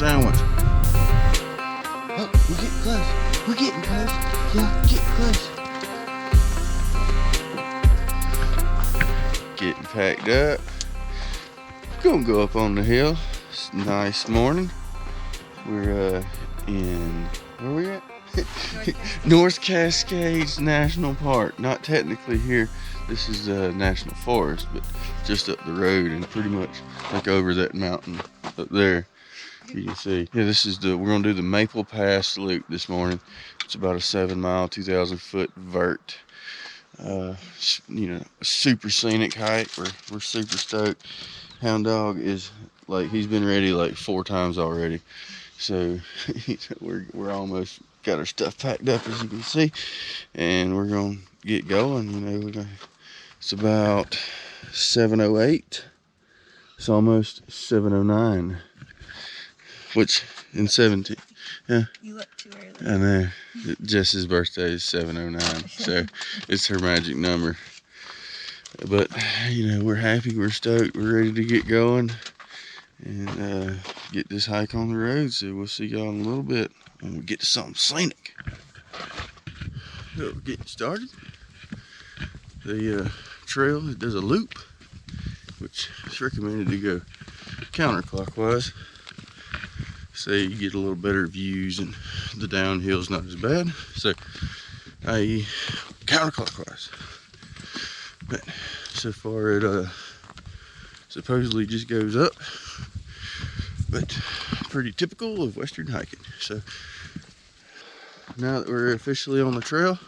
sandwich. Oh, we're getting close. We're getting close. Yeah, getting close. Getting packed up. Gonna go up on the hill. It's a nice morning. We're in, where we at? North Cascades National Park. Not technically here. This is a national forest, but just up the road and pretty much like over that mountain up there. You can see. Yeah, this is we're gonna do the Maple Pass loop this morning. It's about a 7-mile, 2,000 foot vert. You know, a super scenic hike. We're super stoked. Hound dog is like, he's been ready like 4 times already. So we're almost got our stuff packed up, as you can see, and we're gonna get going. You know, it's about 7:08. It's almost 7:09, which in 17. Yeah. You look too early. I know. Jess's birthday is 7:09, so it's her magic number. But you know, we're happy, we're stoked, we're ready to get going and get this hike on the road. So we'll see y'all in a little bit when we get to something scenic. So we're getting started. The trail, it does a loop, which is recommended to go counterclockwise, so you get a little better views and the downhill's not as bad. So i.e. counterclockwise. But so far it supposedly just goes up, but pretty typical of Western hiking. So now that we're officially on the trail,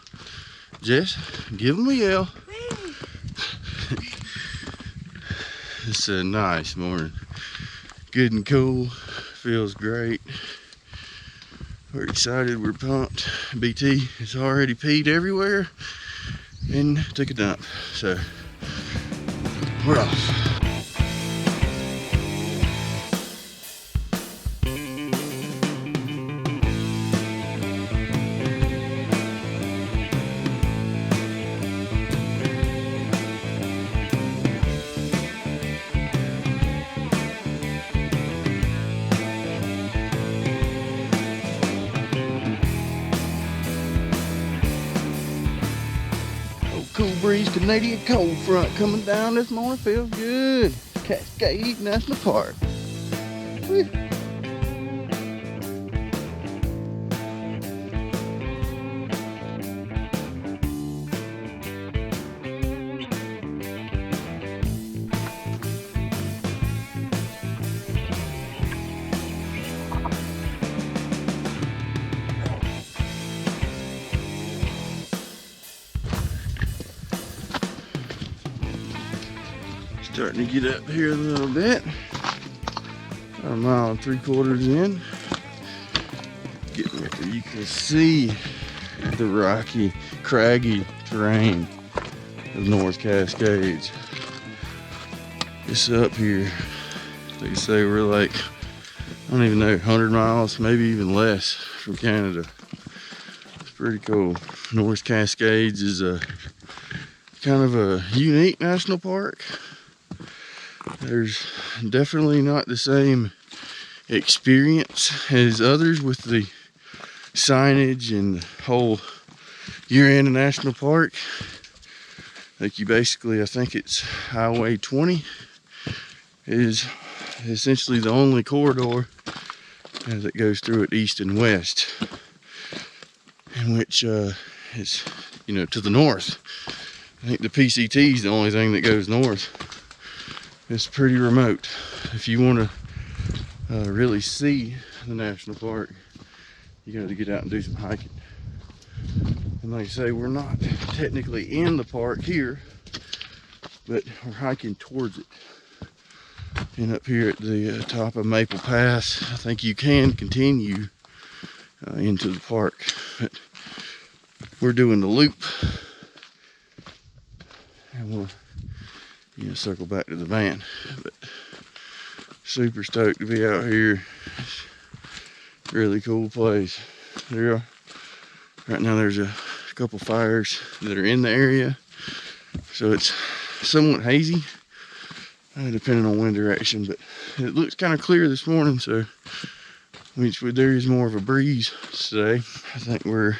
Jess, give them a yell. It's a nice morning, good and cool, feels great. We're excited, we're pumped. BT has already peed everywhere and took a dump, so we're off. Cool breeze, Canadian cold front coming down this morning, feels good. Cascade National Park. Woo. Starting to get up here a little bit. About 1 3/4 miles in. Getting where you can see the rocky, craggy terrain of North Cascades. It's up here. They say we're like, I don't even know, 100 miles, maybe even less from Canada. It's pretty cool. North Cascades is a kind of a unique national park. There's definitely not the same experience as others with the signage and the whole you're in a national park. Like you basically, I think it's Highway 20 is essentially the only corridor that goes through it east and west, in which is, you know, to the north. I think the PCT is the only thing that goes north. It's pretty remote. If you want to really see the national park, you got to get out and do some hiking. And like I say, we're not technically in the park here, but we're hiking towards it. And up here at the top of Maple Pass, I think you can continue into the park, but we're doing the loop, and we'll, you know, circle back to the van. But super stoked to be out here. Really cool place. There are, right now there's a couple fires that are in the area, so it's somewhat hazy depending on wind direction, but it looks kind of clear this morning, so which there is more of a breeze today. I think we're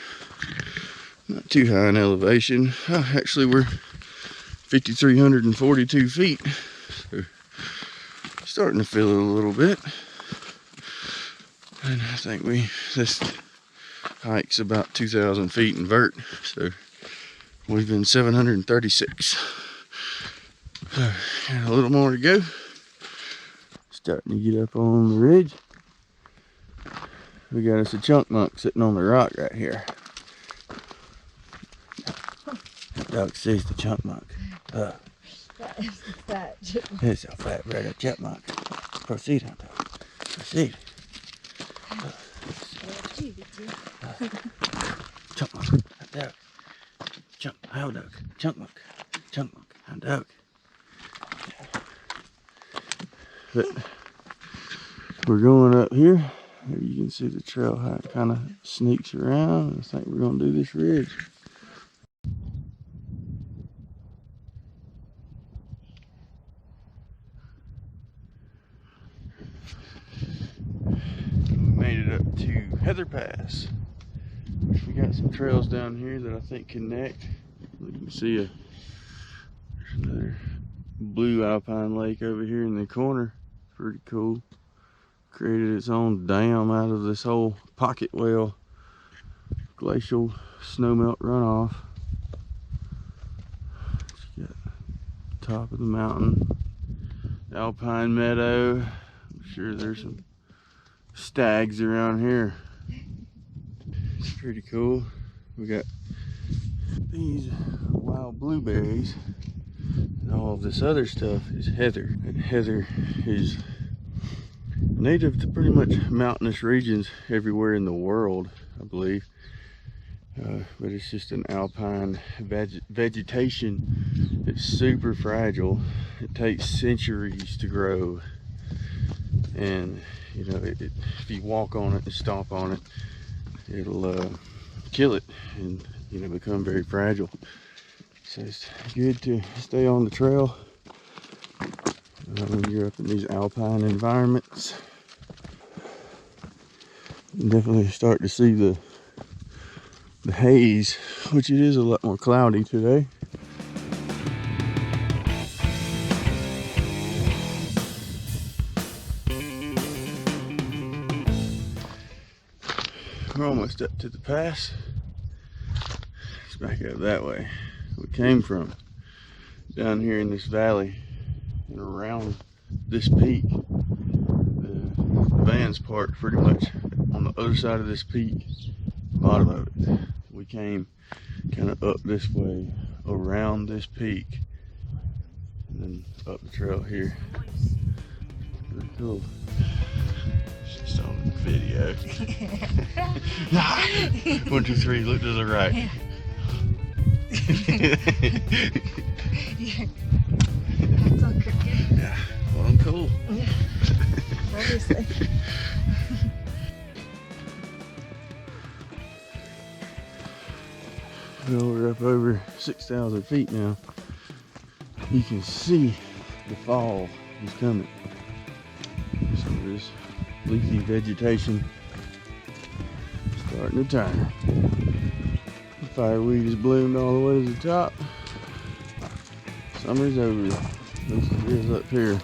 not too high in elevation. Actually, we're 5,342 feet. So starting to feel it a little bit. And I think this hike's about 2,000 feet in vert. So we've been 736. So got a little more to go. Starting to get up on the ridge. We got us a chunk monk sitting on the rock right here. Doug sees the chunk monk. That is the fat chipmunk. It's a fat red chipmunk. Proceed on Doug. Proceed. Chunk monk. Doug. How Doug. Chunk monk. Chunk monk. How Doug. But we're going up here. You can see the trail how it kind of sneaks around. I think we're going to do this ridge. We made it up to Heather Pass. We got some trails down here that I think connect. You can see there's another blue alpine lake over here in the corner. Pretty cool. Created its own dam out of this whole pocket well glacial snowmelt runoff. You got top of the mountain, alpine meadow. I'm sure there's some stags around here. It's pretty cool. We got these wild blueberries, and all of this other stuff is heather. And heather is native to pretty much mountainous regions everywhere in the world, I believe. But it's just an alpine vegetation. It's super fragile. It takes centuries to grow. And you know, if you walk on it and stomp on it, it'll kill it and, you know, become very fragile. So it's good to stay on the trail when you're up in these alpine environments. You definitely start to see the haze, which it is a lot more cloudy today. We're almost up to the pass. It's back up that way. We came from down here in this valley and around this peak. The van's parked pretty much on the other side of this peak, bottom of it. We came kind of up this way around this peak and then up the trail here. Pretty cool. She's on the video. 1, 2, 3, look to the right. That's on cricket. Yeah, well, I'm cool. Yeah, obviously. Well, we're up over 6,000 feet now. You can see the fall is coming. Some of this leafy vegetation starting to turn. The fireweed is bloomed all the way to the top. Summer's over. At least it is up here.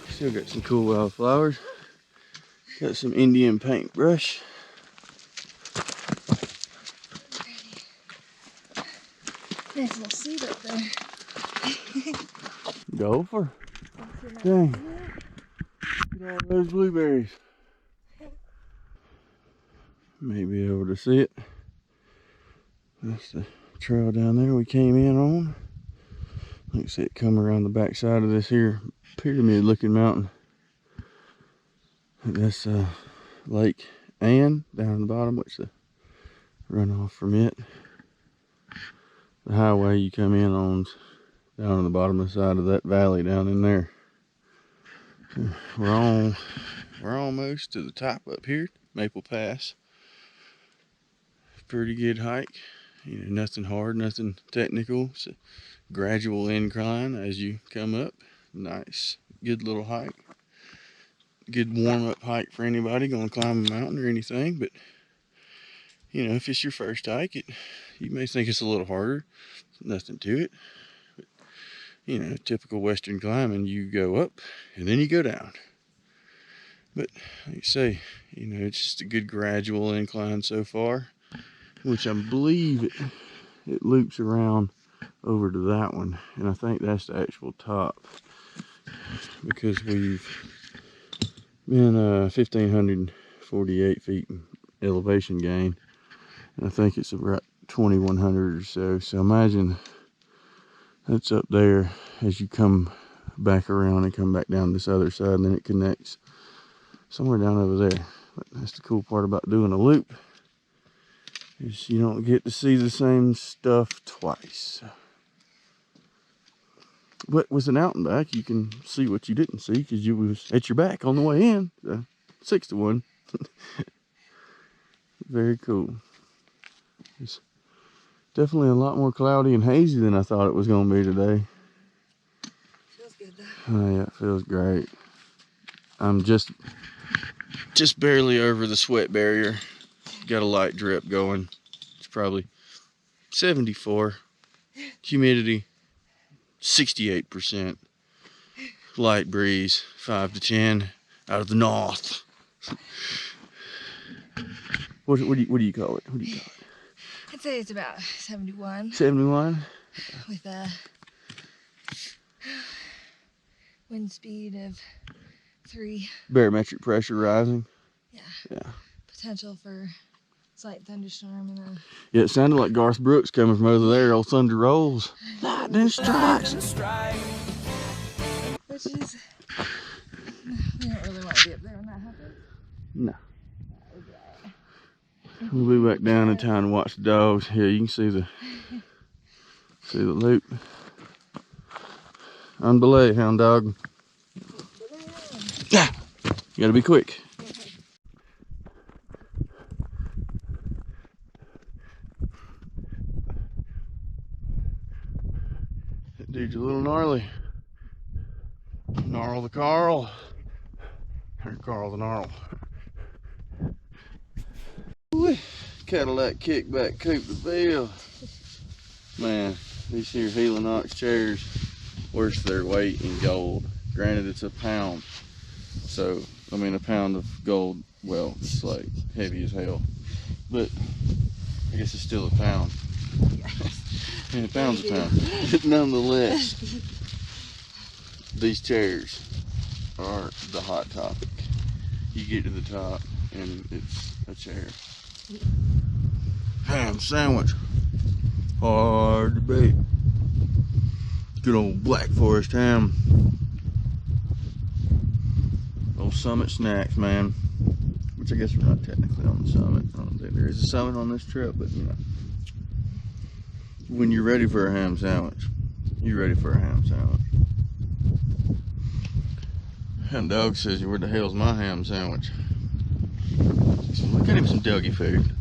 Still got some cool wildflowers. Got some Indian paintbrush. Nice little seed up there. Gopher. Dang. Look at all those blueberries. May be able to see it. That's the trail down there we came in on. You see it come around the back side of this here pyramid looking mountain. That's Lake Ann down at the bottom, which the runoff from it. The highway you come in on down on the bottom of the side of that valley down in there. So we're almost to the top up here, Maple Pass. Pretty good hike. You know, nothing hard, nothing technical. It's a gradual incline as you come up. Nice, good little hike. good warm-up hike for anybody going to climb a mountain or anything. But you know, if it's your first hike, you may think it's a little harder. Nothing to it. But, you know, typical Western climbing, you go up and then you go down. But like you say, you know, it's just a good gradual incline so far, which I believe it loops around over to that one, and I think that's the actual top, because we've been 1,548 feet in elevation gain, and I think it's about 2,100 or so. So imagine that's up there as you come back around and come back down this other side, and then it connects somewhere down over there. But that's the cool part about doing a loop, is you don't get to see the same stuff twice. But with an out and back, you can see what you didn't see because you was at your back on the way in. 6 to 1. Very cool. It's definitely a lot more cloudy and hazy than I thought it was going to be today. Feels good though. Oh yeah, it feels great. I'm just barely over the sweat barrier. Got a light drip going. It's probably 74. Humidity 68%. Light breeze 5 to 10 out of the north. What do you call it? What do you call it? I'd say it's about 71. 71? With a wind speed of 3. Barometric pressure rising. Yeah. Yeah. Potential for slight thunderstorm and a... Yeah, it sounded like Garth Brooks coming from over there. Old Thunder Rolls. Lightning strikes. Which is... We don't really want to be up there when that happens. No. We'll be back down in town and watch the dogs. Yeah, you can see the loop. On belay, hound dog. Yeah. You gotta be quick. That dude's a little gnarly. Gnarl the Carl. Or Carl the Gnarl. Cadillac kickback coupe the bill. Man, these here Helinox chairs, worth their weight in gold. Granted, it's a pound. So, I mean, a pound of gold, well, it's like heavy as hell. But I guess it's still a pound. Yeah, a pound's a pound. Nonetheless, these chairs are the hot topic. You get to the top and it's a chair. Ham sandwich. Hard to beat. Good old Black Forest ham. Old Summit snacks, man. Which I guess we're not technically on the summit. I don't think there is a summit on this trip, but you know. When you're ready for a ham sandwich, you're ready for a ham sandwich. And Doug says, where the hell's my ham sandwich? So look at him some doggy food.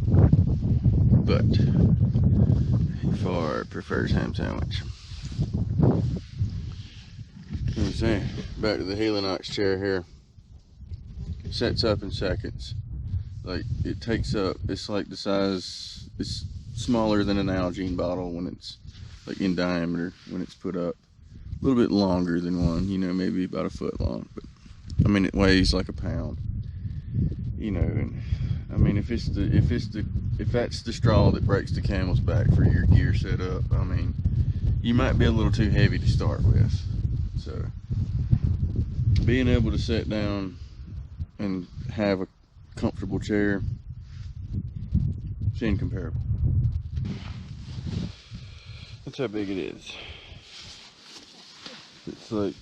But he far prefers ham sandwich. Let me see. Back to the Helinox chair here. It sets up in seconds. Like it takes up, it's like the size, it's smaller than an Algene bottle when it's like in diameter when it's put up. A little bit longer than one, you know, maybe about a foot long, but I mean it weighs like a pound. You know, and I mean if that's the straw that breaks the camel's back for your gear setup, I mean you might be a little too heavy to start with. So being able to sit down and have a comfortable chair, it's incomparable. That's how big it is. It's like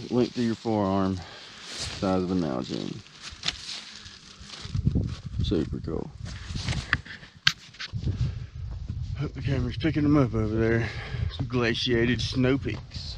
length of your forearm, size of an Algene. Super cool. Hope the camera's picking them up over there. Some glaciated snow peaks.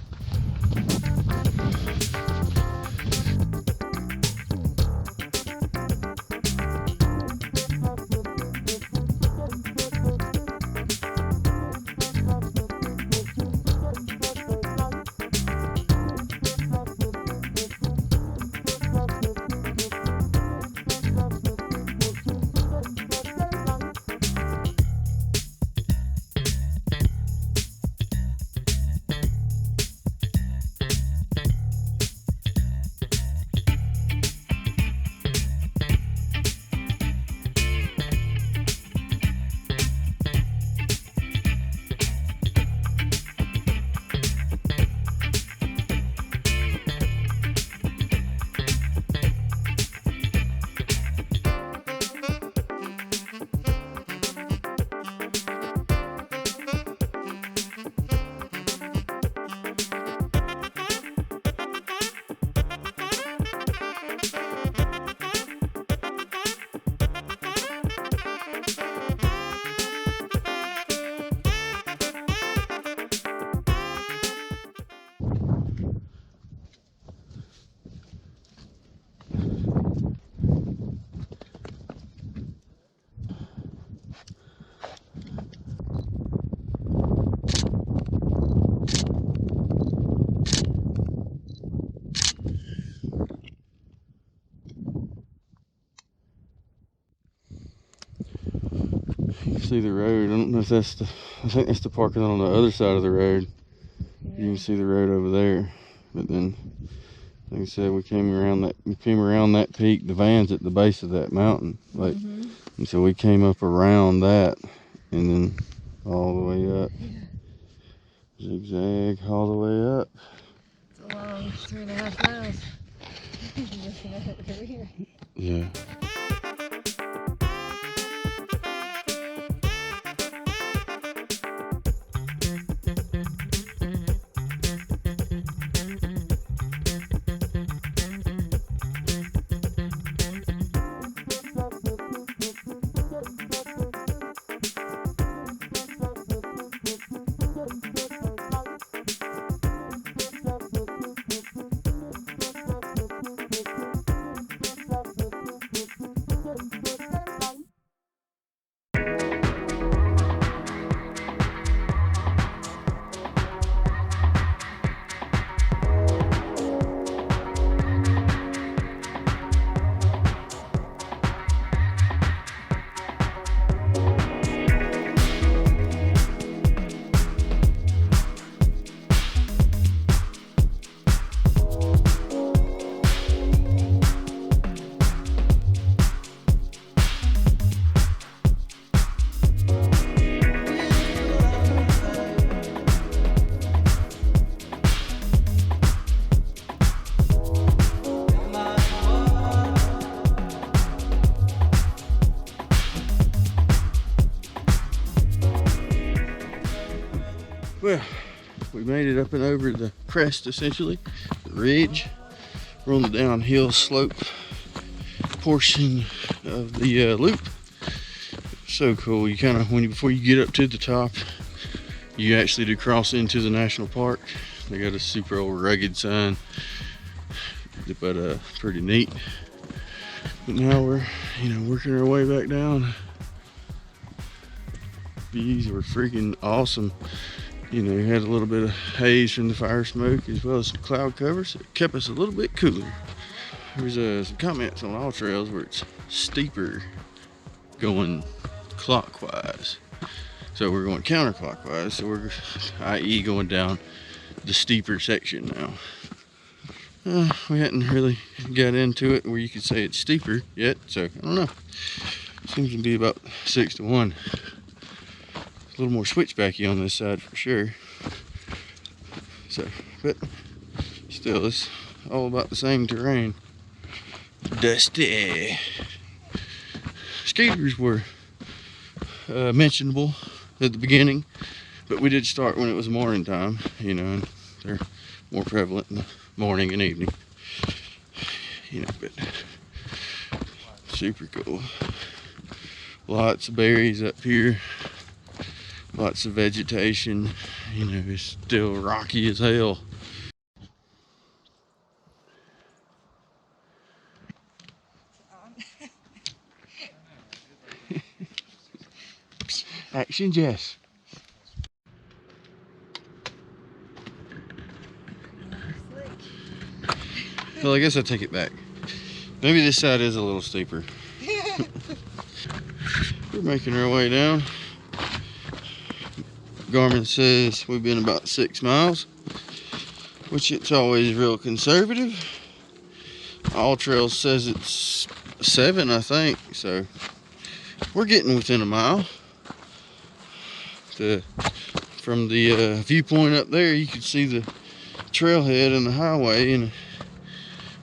You can see the road. I don't know if that's the, I think that's the parking lot on the other side of the road. You can see the road over there. But then, like I said, we came around that peak. The van's at the base of that mountain. Like, and so we came up around that and then all the way up. Zigzag all the way up. It's a long 3.5 miles. Looking at it over here. Yeah. Well, we made it up and over the crest, essentially, the ridge. We're on the downhill slope portion of the loop. So cool. You kind of, before you get up to the top, you actually do cross into the national park. They got a super old rugged sign, but pretty neat. But now we're, working our way back down. Views were freaking awesome. We had a little bit of haze from the fire smoke as well as some cloud cover, so it kept us a little bit cooler. There's some comments on all trails where it's steeper going clockwise. So we're going counterclockwise, so we're, i.e. going down the steeper section now. We hadn't really got into it where you could say it's steeper yet, so I don't know. Seems to be about 6 to 1. A little more switchbacky on this side for sure. So, but still, it's all about the same terrain. Dusty. Skaters were mentionable at the beginning, but we did start when it was morning time, and they're more prevalent in the morning and evening. But super cool. Lots of berries up here. Lots of vegetation, it's still rocky as hell. Action, Jess. Well, I guess I take it back. Maybe this side is a little steeper. We're making our way down. Garmin says we've been about 6 miles, which it's always real conservative. All Trails says it's 7, I think, so we're getting within a mile. From the viewpoint up there, you can see the trailhead and the highway, and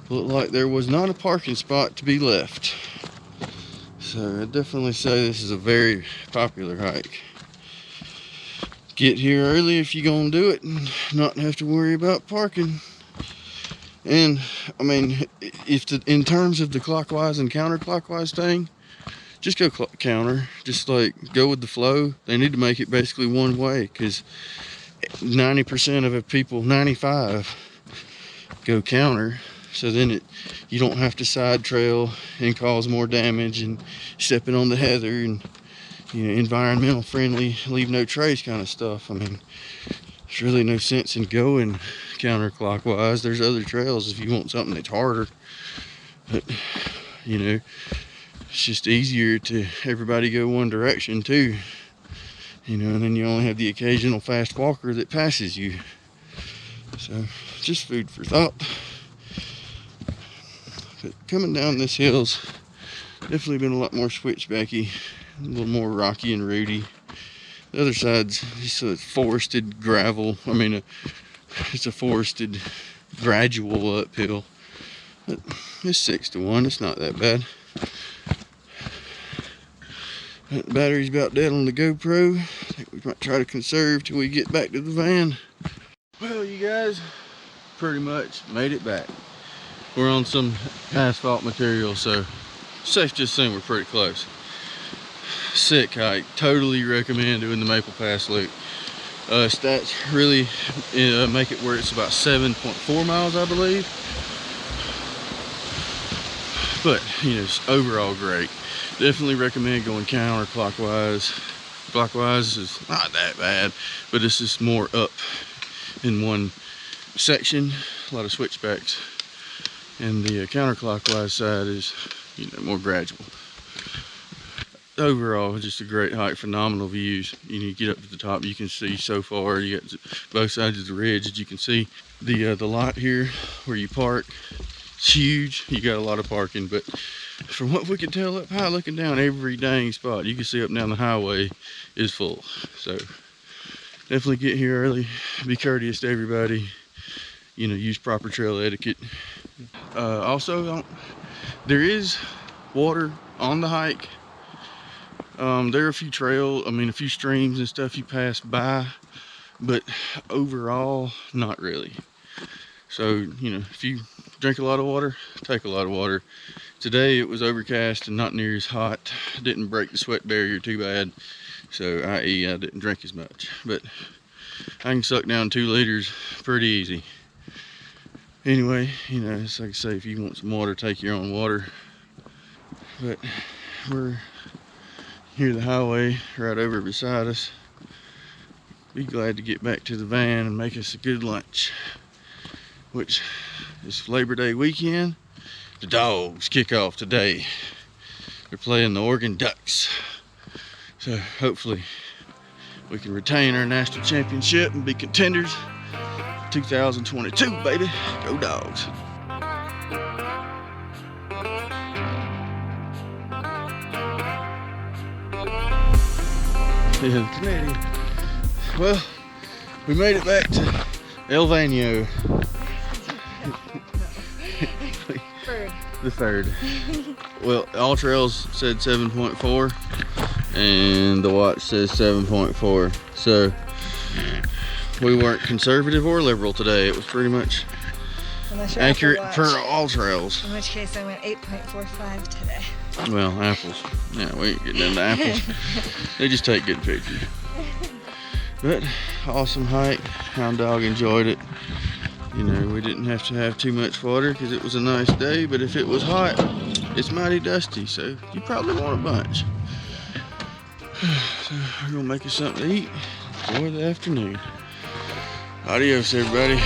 it looked like there was not a parking spot to be left. So I'd definitely say this is a very popular hike. Get here early if you're gonna do it and not have to worry about parking. And I mean, in terms of the clockwise and counterclockwise thing, just go counter. Just like go with the flow. They need to make it basically one way, because 90% of the people, 95, go counter. So then you don't have to side trail and cause more damage and stepping on the heather and environmental friendly, leave no trace kind of stuff. I mean, there's really no sense in going counterclockwise. There's other trails if you want something that's harder. But It's just easier to everybody go one direction too, you know, and then you only have the occasional fast walker that passes you. So just food for thought. But coming down this hill's definitely been a lot more switchbacky, a little more rocky and rooty. The other side's just a forested gravel. I mean, it's a forested gradual uphill. But it's 6-1. It's not that bad. But the battery's about dead on the GoPro. I think we might try to conserve till we get back to the van. Well, you guys, pretty much made it back. We're on some asphalt material, so safe to assume we're pretty close. Sick hike. Totally recommend doing the Maple Pass loop. Stats really make it where it's about 7.4 miles, I believe. But, you know, it's overall great. Definitely recommend going counterclockwise. Clockwise is not that bad, but it's just more up in one section. A lot of switchbacks. And the counterclockwise side is, you know, more gradual. Overall, just a great hike, phenomenal views. You get up to the top, you can see so far. You got both sides of the ridge that you can see. The lot here where you park, it's huge. You got a lot of parking, but from what we can tell up high, looking down, every dang spot you can see up and down the highway is full. So definitely get here early. Be courteous to everybody. You know, use proper trail etiquette. Also, there is water on the hike. There are a few a few streams and stuff you pass by, but overall, not really. So, you know, if you drink a lot of water, take a lot of water. Today it was overcast and not near as hot. Didn't break the sweat barrier too bad, so i.e. I didn't drink as much. But I can suck down 2 liters pretty easy. Anyway, you know, it's like I say, if you want some water, take your own water. But we're here, the highway right over beside us. Be glad to get back to the van and make us a good lunch, which is Labor Day weekend. The dogs kick off today. They're playing the Oregon Ducks. So hopefully we can retain our national championship and be contenders. 2022, baby. Go Dogs. Yeah, Canadian. Well, we made it back to El Vano. The third. Well, all trails said 7.4 and the watch says 7.4. So we weren't conservative or liberal today. It was pretty much accurate for all trails. In which case I went 8.45 today. Well, apples. Yeah, we ain't getting into apples. They just take good pictures. But awesome hike. Hound dog enjoyed it. You know, we didn't have to have too much water because it was a nice day, but if it was hot, it's mighty dusty, so you probably want a bunch. So we're gonna make us something to eat. Enjoy the afternoon. Adios, everybody.